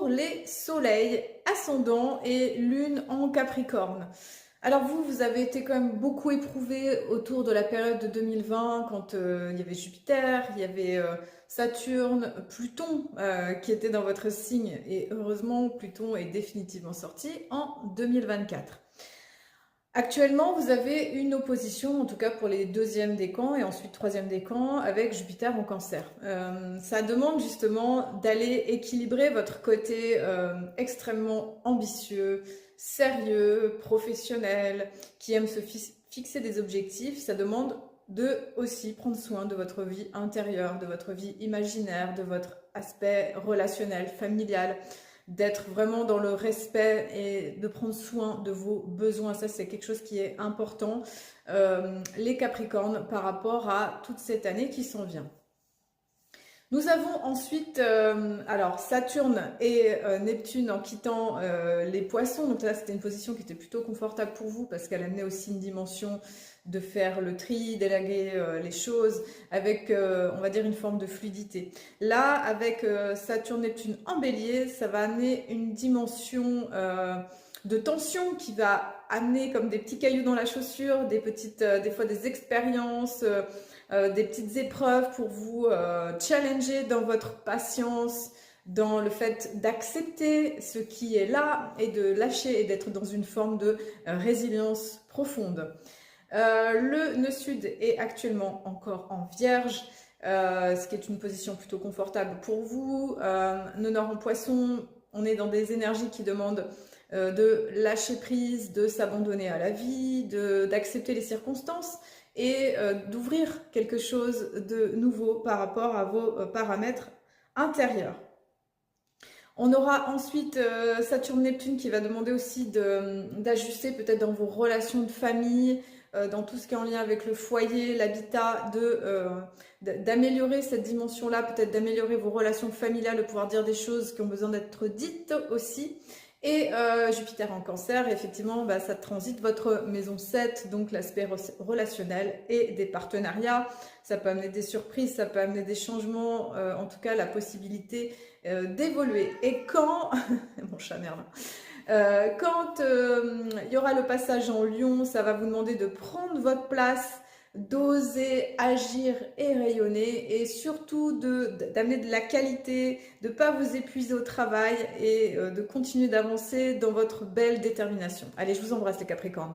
pour les soleils, ascendant et lune en Capricorne. Alors vous avez été quand même beaucoup éprouvé autour de la période de 2020 quand il y avait Jupiter, il y avait Saturne, Pluton qui était dans votre signe et heureusement Pluton est définitivement sorti en 2024. Actuellement, vous avez une opposition, en tout cas pour les deuxièmes décans et ensuite troisième décan, avec Jupiter en Cancer. Ça demande justement d'aller équilibrer votre côté extrêmement ambitieux, sérieux, professionnel, qui aime se fixer des objectifs. Ça demande de aussi prendre soin de votre vie intérieure, de votre vie imaginaire, de votre aspect relationnel, familial, d'être vraiment dans le respect et de prendre soin de vos besoins. Ça, c'est quelque chose qui est important, les Capricornes, par rapport à toute cette année qui s'en vient. Nous avons ensuite alors Saturne et Neptune en quittant les poissons. Donc là, c'était une position qui était plutôt confortable pour vous parce qu'elle amenait aussi une dimension de faire le tri, d'élaguer les choses avec, on va dire, une forme de fluidité. Là, avec Saturne-Neptune en bélier, ça va amener une dimension de tension qui va amener comme des petits cailloux dans la chaussure, des petites, des fois des expériences, des petites épreuves pour vous challenger dans votre patience, dans le fait d'accepter ce qui est là et de lâcher et d'être dans une forme de résilience profonde. Le nœud sud est actuellement encore en Vierge, ce qui est une position plutôt confortable pour vous. Nœud nord en Poisson, on est dans des énergies qui demandent de lâcher prise, de s'abandonner à la vie, d'accepter les circonstances et d'ouvrir quelque chose de nouveau par rapport à vos paramètres intérieurs. On aura ensuite Saturne-Neptune qui va demander aussi d'ajuster peut-être dans vos relations de famille, dans tout ce qui est en lien avec le foyer, l'habitat, d'améliorer cette dimension-là, peut-être d'améliorer vos relations familiales, de pouvoir dire des choses qui ont besoin d'être dites aussi. Et Jupiter en Cancer, effectivement, ça transite votre maison 7, donc l'aspect relationnel et des partenariats. Ça peut amener des surprises, ça peut amener des changements, en tout cas la possibilité d'évoluer. Et quand, mon chat merde, quand il y aura le passage en Lion, ça va vous demander de prendre votre place, d'oser agir et rayonner et surtout d'amener de la qualité, de ne pas vous épuiser au travail et de continuer d'avancer dans votre belle détermination. Allez, je vous embrasse les Capricornes.